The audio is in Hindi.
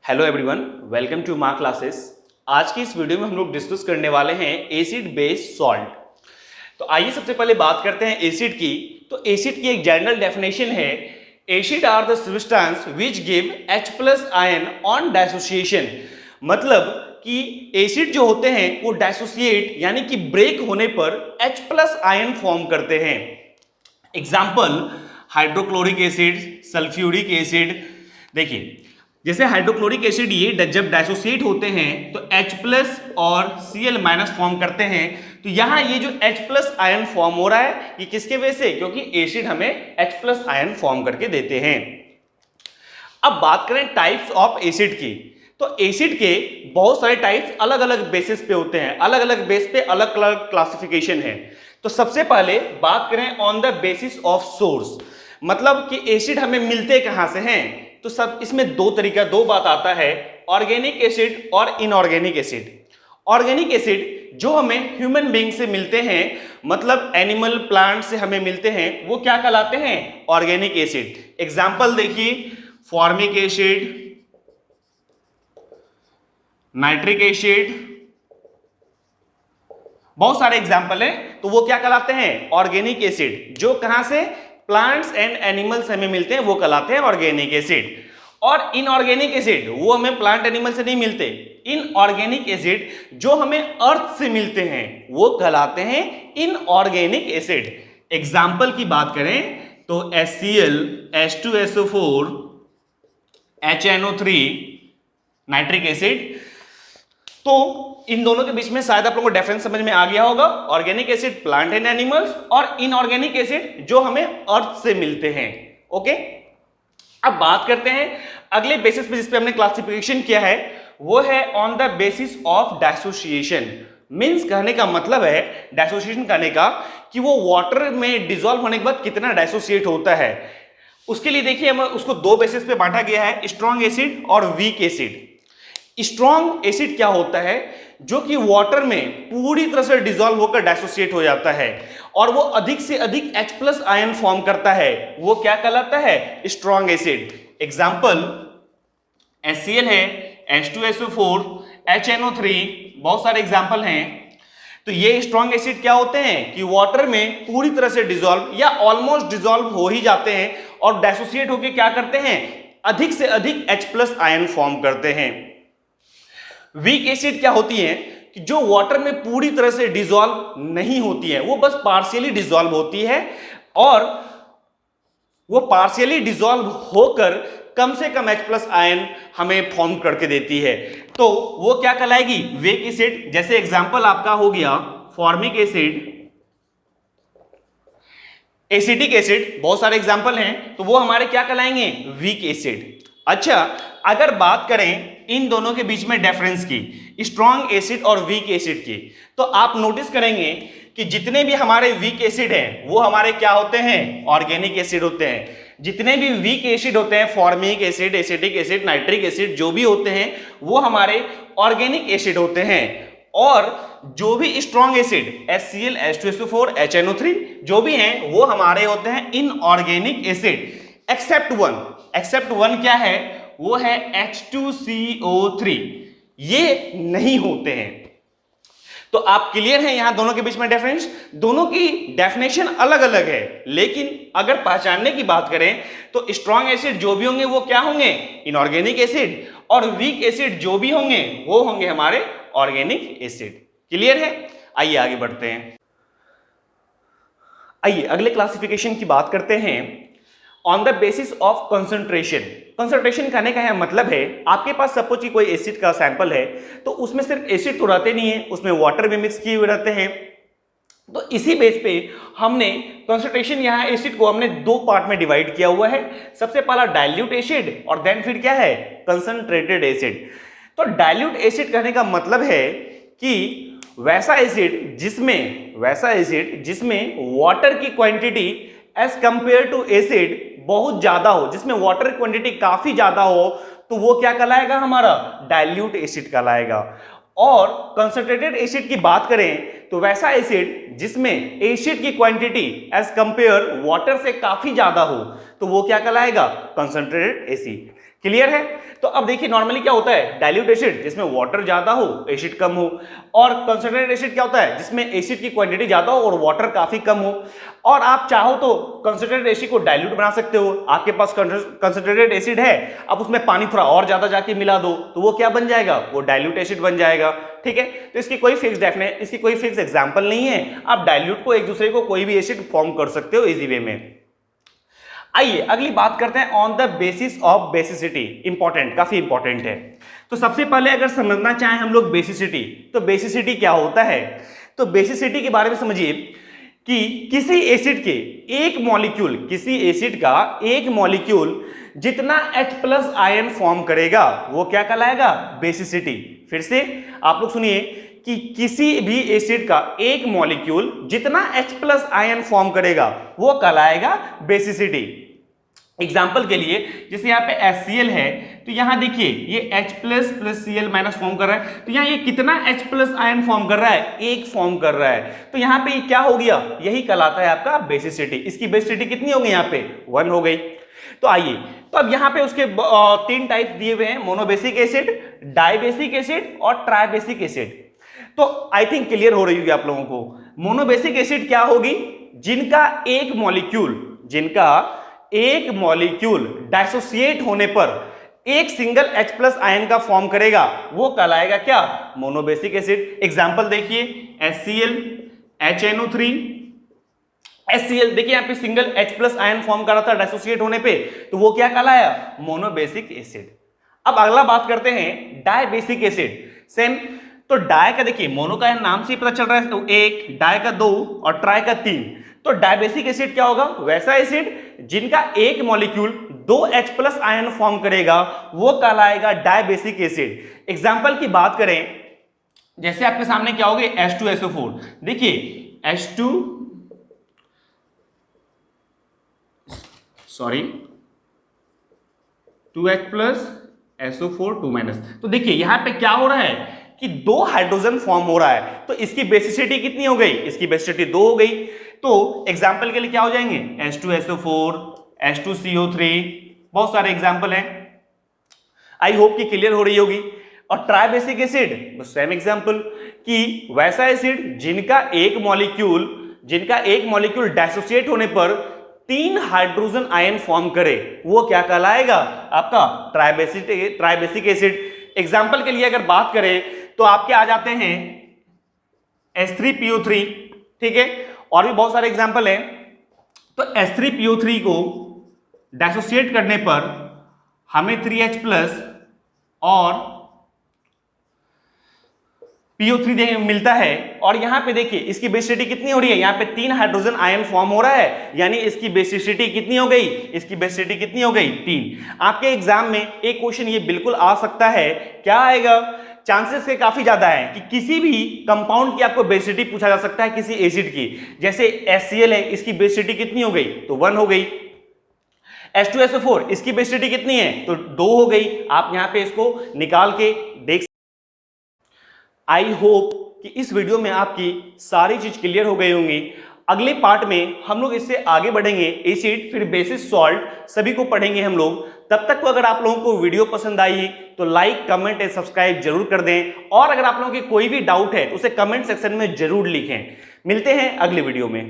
Hello everyone, welcome to my classes. आज की इस वीडियो में हम लोग डिस्कस करने वाले हैं एसिड बेस सॉल्ट। तो आइए सबसे पहले बात करते हैं एसिड की। तो एसिड की एक जनरल डेफिनेशन है, acid are the substance which give H plus ion on dissociation. मतलब कि एसिड जो होते हैं वो डाइसोसिएट यानी कि ब्रेक होने पर H प्लस आयन फॉर्म करते हैं। Example hydrochloric acid, sulphuric acid. देखिए जैसे हाइड्रोक्लोरिक एसिड ये जब डाइसोसिएट होते हैं तो H प्लस और Cl माइनस फॉर्म करते हैं। तो यहाँ ये जो H प्लस आयन फॉर्म हो रहा है ये किसके वजह से? क्योंकि एसिड हमें H प्लस आयन फॉर्म करके देते हैं। अब बात करें टाइप्स ऑफ एसिड की, तो एसिड के बहुत सारे टाइप्स अलग अलग बेसिस पे होते हैं, अलग अलग बेस पे अलग अलग क्लासिफिकेशन है। तो सबसे पहले बात करें on the basis of source, मतलब कि एसिड हमें मिलते कहां से हैं। तो सब इसमें दो बात आता है, ऑर्गेनिक एसिड और इनऑर्गेनिक एसिड। ऑर्गेनिक एसिड जो हमें ह्यूमन बीइंग से मिलते हैं, मतलब एनिमल प्लांट से हमें मिलते हैं, वो क्या कहलाते हैं? Organic acid. एग्जाम्पल देखिए, फॉर्मिक एसिड, नाइट्रिक एसिड, बहुत सारे एग्जाम्पल हैं। तो वो क्या कहलाते हैं? Organic acid. जो कहां से? प्लांट्स एंड एनिमल्स हमें मिलते हैं, वो कहलाते हैं ऑर्गेनिक एसिड। और इनऑर्गेनिक एसिड वो हमें प्लांट एनिमल से नहीं मिलते। इनऑर्गेनिक एसिड जो हमें अर्थ से मिलते हैं वो कहलाते हैं इनऑर्गेनिक एसिड। एग्जाम्पल की बात करें तो HCl, H2SO4, HNO3, nitric acid. तो इन दोनों के बीच में शायद आप लोगों को डिफरेंस समझ में आ गया होगा। Organic acid plant and animals और इनऑर्गेनिक एसिड जो हमें अर्थ से मिलते हैं। ओके, अब बात करते हैं अगले बेसिस पे जिस पे हमने क्लासिफिकेशन किया है, वो है on the basis of dissociation. Means कहने का मतलब है, डाइसोसिएशन कहने का कि वो वाटर में डिसॉल्व होने के बाद कितना डाइसोसिएट होता है। उसके लिए देखिए हम उसको दो बेसिस पे बांटा गया है, स्ट्रॉन्ग एसिड और वीक एसिड। स्ट्रॉन्ग एसिड क्या होता है? जो कि वाटर में पूरी तरह से डिसॉल्व होकर डाइसोसिएट हो जाता है और वो अधिक से अधिक H प्लस आयन फॉर्म करता है, वो क्या कहलाता है? Strong acid. एग्जाम्पल HCl है, H2SO4, HNO3, बहुत सारे एग्जाम्पल हैं। तो ये स्ट्रॉन्ग एसिड क्या होते हैं कि वाटर में पूरी तरह से डिसॉल्व या ऑलमोस्ट डिसॉल्व हो ही जाते हैं और डाइसोसिएट होकर क्या करते हैं? अधिक से अधिक H प्लस आयन फॉर्म करते हैं। वीक एसिड क्या होती है कि जो वाटर में पूरी तरह से डिसॉल्व नहीं होती है, वो बस पार्शियली डिसॉल्व होती है और वो पार्शियली डिसॉल्व होकर कम से कम H प्लस आयन हमें फॉर्म करके देती है। तो वो क्या कहलाएगी? Weak acid. जैसे एग्जांपल आपका हो गया फॉर्मिक एसिड, एसिटिक एसिड, बहुत सारे एग्जांपल हैं। तो वो हमारे क्या कहलाएंगे? Weak acid. अच्छा, अगर बात करें इन दोनों के बीच में डिफरेंस की, स्ट्रॉन्ग एसिड और वीक एसिड की, तो आप नोटिस करेंगे कि जितने भी हमारे वीक एसिड हैं वो हमारे क्या होते हैं? ऑर्गेनिक एसिड होते हैं। जितने भी वीक एसिड होते हैं, formic acid, acetic acid, nitric acid, जो भी होते हैं वो हमारे ऑर्गेनिक एसिड होते हैं। और जो भी strong acid HCl, H2SO4, HNO3 जो भी हैं वो हमारे होते हैं इनऑर्गेनिक एसिड। एक्सेप्ट वन क्या है? वो है H2CO3, ये नहीं होते हैं। तो आप क्लियर हैं यहां दोनों के बीच में डिफरेंस? दोनों की डेफिनेशन अलग अलग है, लेकिन अगर पहचानने की बात करें तो स्ट्रॉन्ग एसिड जो भी होंगे वो क्या होंगे? इनऑर्गेनिक एसिड, और वीक एसिड जो भी होंगे वो होंगे हमारे ऑर्गेनिक एसिड। क्लियर है? आइए आगे बढ़ते हैं। आइए अगले क्लासिफिकेशन की बात करते हैं on the basis of concentration. Concentration कहने का मतलब है, आपके पास सपोज कि कोई एसिड का सैंपल है तो उसमें सिर्फ एसिड तो रहते नहीं है, उसमें वाटर भी मिक्स किए हुए रहते हैं। तो इसी बेस पे हमने कंसंट्रेशन, यहाँ एसिड को हमने दो पार्ट में डिवाइड किया हुआ है। सबसे पहला डाइल्यूट एसिड और देन फिर क्या है? Concentrated acid. तो डाइल्यूट एसिड कहने का मतलब है कि वैसा एसिड जिसमें वाटर की quantity as compare to acid बहुत ज्यादा हो, जिसमें वाटर क्वांटिटी काफी ज्यादा हो, तो वो क्या कहलाएगा? हमारा डाइल्यूट एसिड कहलाएगा। और कंसंट्रेटेड एसिड की बात करें तो वैसा एसिड जिसमें एसिड की क्वांटिटी एज कंपेयर वाटर से काफी ज्यादा हो तो वो क्या कहलाएगा, कंसंट्रेटेड एसिड। क्लियर है। तो अब देखिए नॉर्मली क्या होता है, डाइल्यूट एसिड जिसमें वाटर ज्यादा हो एसिड कम हो, और कंसंट्रेटेड एसिड क्या होता है जिसमें एसिड की क्वांटिटी ज्यादा हो और वाटर काफी कम हो। और आप चाहो तो कंसंट्रेटेड एसिड को डाइल्यूट बना सकते हो, आपके पास कंसंट्रेटेड एसिड है, अब उसमें पानी थोड़ा और ज्यादा जाके मिला दो तो वो क्या बन जाएगा, वो डाइल्यूट एसिड बन जाएगा। ठीक है, तो इसकी कोई फिक्स एग्जांपल नहीं है, आप डाइल्यूट को एक दूसरे को कोई भी एसिड फॉर्म कर सकते हो इजी वे में। आइए अगली बात करते हैं on the basis of basicity. Important, काफी इंपॉर्टेंट है। तो सबसे पहले अगर समझना चाहें हम लोग बेसिसिटी, तो बेसिसिटी क्या होता है। तो बेसिसिटी के बारे में समझिए कि किसी एसिड के एक मॉलिक्यूल, किसी एसिड का एक मॉलिक्यूल जितना H+ आयन फॉर्म करेगा वो क्या कहलाएगा, बेसिसिटी। फिर से आप लोग सुनिए कि किसी भी एसिड का एक मॉलिक्यूल जितना H+ आयन फॉर्म करेगा वो कहलाएगा बेसिसिटी। एग्जाम्पल के लिए जैसे यहाँ पे HCl है तो यहाँ देखिए ये H+ + Cl- फॉर्म कर रहा है, तो यहाँ ये कितना H+ आयन फॉर्म कर रहा है, एक फॉर्म कर रहा है, तो यहाँ पे क्या हो गया, यही कहलाता है आपका बेसिसिटी। इसकी बेसिसिटी कितनी हो गई, यहाँ पे 1 हो गई। तो आइए, तो अब यहाँ पे उसके 3 टाइप्स दिए हुए हैं, मोनोबेसिक एसिड, डाइबेसिक एसिड और ट्राइबेसिक एसिड। तो आई थिंक क्लियर हो रही होगी आप लोगों को। मोनोबेसिक एसिड क्या होगी, जिनका एक मॉलिक्यूल डाइसोसिएट होने पर एक सिंगल H+ आयन का फॉर्म करेगा वो कहलाएगा क्या, मोनोबेसिक एसिड। एग्जांपल देखिए HCl, HNO3। HCl देखिए यहाँ पे सिंगल H+ आयन फॉर्म कर रहा था डाइसोसिएट होने पे, तो वो क्या कहलाया, मोनोबेसिक एसिड। अब अगला बात करते हैं डाइबेसिक एसिड। सेम, तो डाई का देखिए मोनो का नाम से ही पता चल रहा है, तो 1, डाई का 2 और ट्राई का 3। तो डाइबेसिक एसिड क्या होगा, वैसा एसिड जिनका एक मॉलिक्यूल 2 H+ आयन फॉर्म करेगा वो कहलाएगा डाइबेसिक एसिड। एग्जांपल की बात करें, जैसे आपके सामने क्या होगा, H2SO4। देखिए H2H+ SO4 2-। तो देखिए यहां पे क्या हो रहा है कि 2 हाइड्रोजन फॉर्म हो रहा है, तो इसकी बेसिसिटी कितनी हो गई, इसकी बेसिसिटी 2 हो गई। तो एग्जांपल के लिए क्या हो जाएंगे, H2SO4, H2CO3, बहुत सारे एग्जांपल हैं। आई होप कि क्लियर हो रही होगी। और ट्राइबेसिक एसिड, सेम एग्जांपल कि वैसा एसिड जिनका एक मॉलिक्यूल डाइसोसिएट होने पर 3 हाइड्रोजन आयन फॉर्म करे वो क्या कहलाएगा, आपका ट्राइबेसिक एसिड। एग्जांपल के लिए अगर बात करें तो आपके आ जाते हैं H3PO3, ठीक है, और भी बहुत सारे एग्जांपल हैं। तो H3PO3 को डाइसोसिएट करने पर हमें 3H+ और PO3 मिलता है, और यहां पे देखिए इसकी बेसिसिटी कितनी हो रही है, यहां पे 3 हाइड्रोजन आयन फॉर्म हो रहा है, यानी इसकी बेसिसिटी कितनी हो गई, इसकी बेसिसिटी कितनी हो गई, 3। आपके एग्जाम में एक क्वेश्चन ये बिल्कुल आ सकता है, क्या आएगा, चांसेस के काफी ज्यादा है कि किसी भी कंपाउंड की आपको बेसिसिटी पूछा जा सकता है, किसी एसिड की। जैसे HCl है, इसकी बेसिसिटी कितनी हो गई, तो 1 हो गई। H2SO4 इसकी बेसिसिटी कितनी है, तो 2 हो गई। आप यहां पे इसको निकाल के देख। आई होप कि इस वीडियो में आपकी सारी चीज क्लियर हो गई होंगी। अगले पार्ट में हम लोग इससे आगे बढ़ेंगे, एसिड फिर बेसिस सॉल्ट सभी को पढ़ेंगे हम लोग। तब तक को अगर आप लोगों को वीडियो पसंद आई तो लाइक, कमेंट एंड सब्सक्राइब जरूर कर दें, और अगर आप लोगों की कोई भी डाउट है तो उसे कमेंट सेक्शन में जरूर लिखें। मिलते हैं अगले वीडियो में।